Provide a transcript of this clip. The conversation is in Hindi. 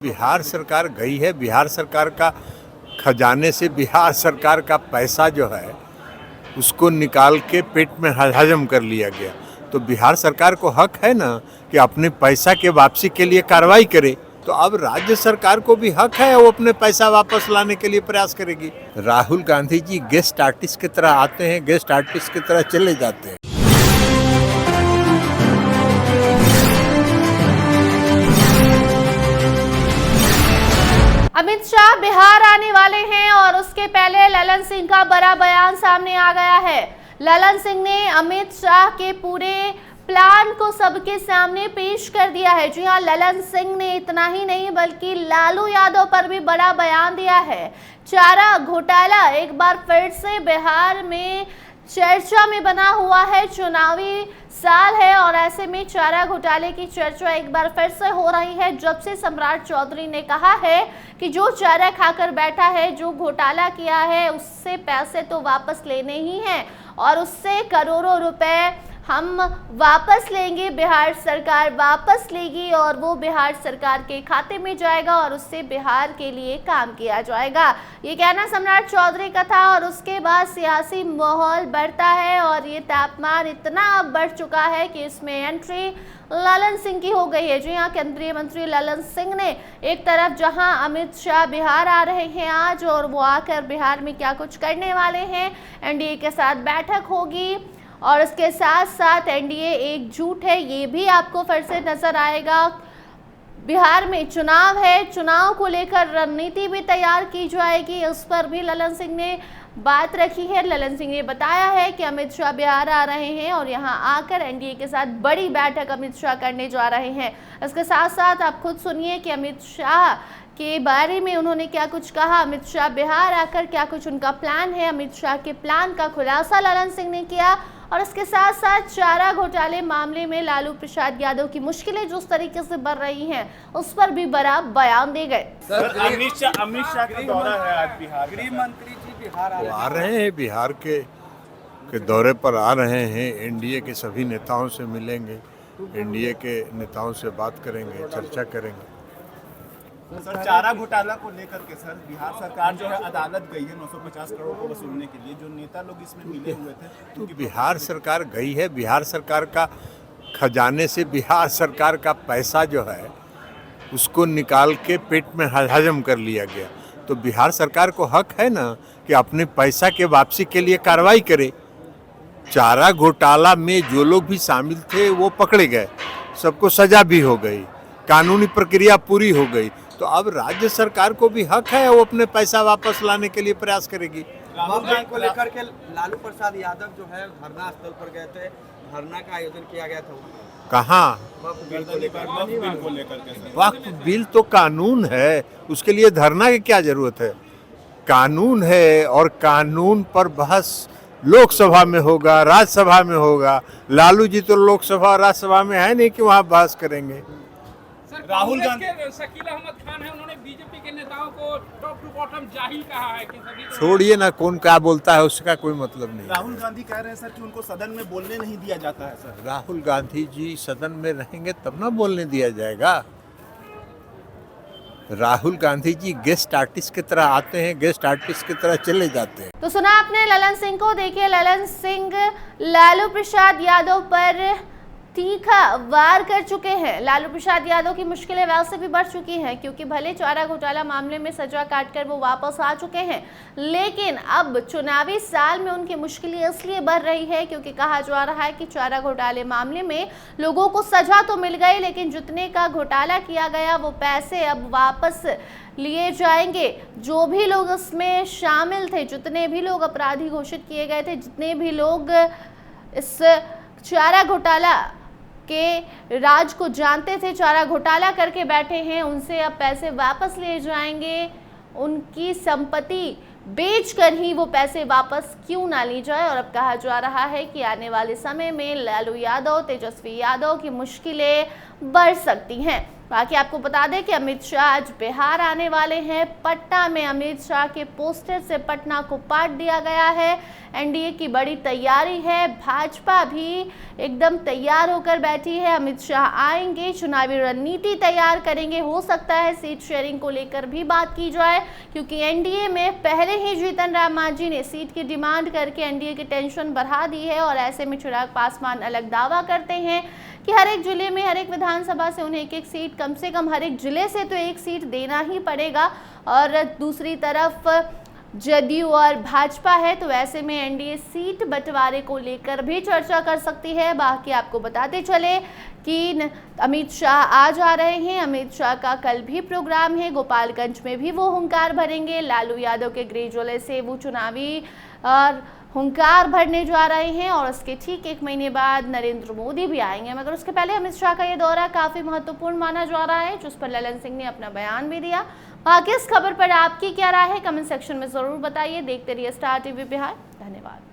बिहार सरकार गई है। बिहार सरकार का खजाने से बिहार सरकार का पैसा जो है उसको निकाल के पेट में हजम कर लिया गया। तो बिहार सरकार को हक है ना कि अपने पैसा के वापसी के लिए कार्रवाई करे। तो अब राज्य सरकार को भी हक है, वो अपने पैसा वापस लाने के लिए प्रयास करेगी। राहुल गांधी जी गेस्ट आर्टिस्ट की तरह आते हैं, गेस्ट आर्टिस्ट की तरह चले जाते हैं। अमित शाह बिहार आने वाले हैं और उसके पहले ललन सिंह का बड़ा बयान सामने आ गया है। ललन सिंह ने अमित शाह के पूरे प्लान को सबके सामने पेश कर दिया है। जी हां, ललन सिंह ने इतना ही नहीं बल्कि लालू यादव पर भी बड़ा बयान दिया है। चारा घोटाला एक बार फिर से बिहार में चर्चा में बना हुआ है। चुनावी साल है और ऐसे में चारा घोटाले की चर्चा एक बार फिर से हो रही है, जब से सम्राट चौधरी ने कहा है कि जो चारा खाकर बैठा है, जो घोटाला किया है, उससे पैसे तो वापस लेने ही हैं और उससे करोड़ों रुपए हम वापस लेंगे, बिहार सरकार वापस लेगी और वो बिहार सरकार के खाते में जाएगा और उससे बिहार के लिए काम किया जाएगा। ये कहना सम्राट चौधरी का था और उसके बाद सियासी माहौल बढ़ता है और ये तापमान इतना अब बढ़ चुका है कि इसमें एंट्री ललन सिंह की हो गई है। जी हाँ, केंद्रीय मंत्री ललन सिंह ने एक तरफ जहां अमित शाह बिहार आ रहे हैं आज और वो आकर बिहार में क्या कुछ करने वाले हैं, एनडीए के साथ बैठक होगी और इसके साथ साथ एनडीए एकजुट है, ये भी आपको फिर से नजर आएगा। बिहार में चुनाव है, चुनाव को लेकर रणनीति भी तैयार की जाएगी, उस पर भी ललन सिंह ने बात रखी है। ललन सिंह ने बताया है कि अमित शाह बिहार आ रहे हैं और यहां आकर एनडीए के साथ बड़ी बैठक अमित शाह करने जा रहे हैं। इसके साथ साथ आप खुद सुनिए कि अमित शाह के बारे में उन्होंने क्या कुछ कहा। अमित शाह बिहार आकर क्या कुछ उनका प्लान है, अमित शाह के प्लान का खुलासा ललन सिंह ने किया और इसके साथ साथ चारा घोटाले मामले में लालू प्रसाद यादव की मुश्किलें जिस तरीके से बढ़ रही हैं, उस पर भी बड़ा बयान दे गए। सर, अमित शाह का दौरा है आज बिहार। गृह मंत्री जी बिहार आ रहे हैं, बिहार के दौरे पर आ रहे हैं। एनडीए के सभी नेताओं से मिलेंगे, एनडीए के नेताओं से बात करेंगे, चर्चा करेंगे। सर, चारा घोटाला को लेकर के सर बिहार सरकार जो है अदालत गई है 950 करोड़ को वसूलने के लिए, जो नेता लोग इसमें मिले हुए थे। तो बिहार सरकार गई है। बिहार सरकार का खजाने से बिहार सरकार का पैसा जो है उसको निकाल के पेट में हजम कर लिया गया। तो बिहार सरकार को हक है ना कि अपने पैसा के वापसी के लिए कार्रवाई करे। चारा घोटाला में जो लोग भी शामिल थे वो पकड़े गए, सबको सजा भी हो गई, कानूनी प्रक्रिया पूरी हो गई। तो अब राज्य सरकार को भी हक है, वो अपने पैसा वापस लाने के लिए प्रयास करेगी। राहुल गांधी को लेकर के लालू प्रसाद यादव जो है धरना स्थल पर गए थे, धरना का आयोजन किया गया था। कहाँ? वक्फ बिल को लेकर के वक्फ बिल तो कानून है, उसके लिए धरना की क्या जरूरत है? कानून है और कानून पर बहस लोकसभा में होगा, राज्यसभा में होगा। लालू जी तो लोकसभा और राज्यसभा में है नहीं कि वहाँ बहस करेंगे। राहुल गांधी शकील अहमद खान है, उन्होंने बीजेपी के नेताओं को टॉप टू बॉटम जाहिल कहा है कि सभी छोड़िए ना, कौन क्या बोलता है उसका कोई मतलब नहीं। राहुल गांधी कह रहे हैं सर कि उनको सदन में बोलने नहीं दिया जाता है। सर, राहुल गांधी जी सदन में रहेंगे तब ना बोलने दिया जाएगा। राहुल गांधी जी गेस्ट आर्टिस्ट की तरह आते हैं, गेस्ट आर्टिस्ट की तरह चले जाते हैं। तो सुना आपने ललन सिंह को। देखिए, ललन सिंह लालू प्रसाद यादव पर तीखा वार कर चुके हैं। लालू प्रसाद यादव की मुश्किलें वैसे भी बढ़ चुकी हैं, क्योंकि भले चारा घोटाला मामले में सजा काटकर वो वापस आ चुके हैं, लेकिन अब चुनावी साल में उनकी मुश्किलें इसलिए बढ़ रही है क्योंकि कहा जा रहा है कि चारा घोटाले मामले में लोगों को सजा तो मिल गई, लेकिन जितने का घोटाला किया गया वो पैसे अब वापस लिए जाएंगे। जो भी लोग इसमें शामिल थे, जितने भी लोग अपराधी घोषित किए गए थे, जितने भी लोग इस चारा घोटाला के राज को जानते थे, चारा घोटाला करके बैठे हैं, उनसे अब पैसे वापस लिए जाएंगे। उनकी संपत्ति बेचकर ही वो पैसे वापस क्यों ना ली जाए। और अब कहा जा रहा है कि आने वाले समय में लालू यादव, तेजस्वी यादव की मुश्किलें बढ़ सकती हैं। बाकी आपको बता दें कि अमित शाह आज बिहार आने वाले हैं। पटना में अमित शाह के पोस्टर से पटना को पाट दिया गया है। एनडीए की बड़ी तैयारी है, भाजपा भी एकदम तैयार होकर बैठी है। अमित शाह आएंगे, चुनावी रणनीति तैयार करेंगे। हो सकता है सीट शेयरिंग को लेकर भी बात की जाए, क्योंकि एनडीए में पहले ही जीतन राम मांझी ने सीट की डिमांड करके एनडीए की टेंशन बढ़ा दी है। और ऐसे में चिराग पासवान अलग दावा करते हैं कि हर एक जिले में, हर एक विधानसभा से उन्हें एक सीट, कम से कम हर एक जिले से तो एक सीट देना ही पड़ेगा। और दूसरी तरफ जदयू और भाजपा है, तो ऐसे में एनडीए सीट बंटवारे को लेकर भी चर्चा कर सकती है। बाकी आपको बताते चले कि अमित शाह आज आ रहे हैं। अमित शाह का कल भी प्रोग्राम है, गोपालगंज में भी वो हुंकार भरेंगे। लालू यादव के ग्रेजुएले से वो चुनावी और हुंकार भरने जा रहे हैं। और उसके ठीक 1 महीने बाद नरेंद्र मोदी भी आएंगे, मगर उसके पहले अमित शाह का ये दौरा काफ़ी महत्वपूर्ण माना जा रहा है, जिस पर ललन सिंह ने अपना बयान भी दिया। बाकी इस खबर पर आपकी क्या राय है, कमेंट सेक्शन में ज़रूर बताइए। देखते रहिए स्टार टीवी बिहार। धन्यवाद।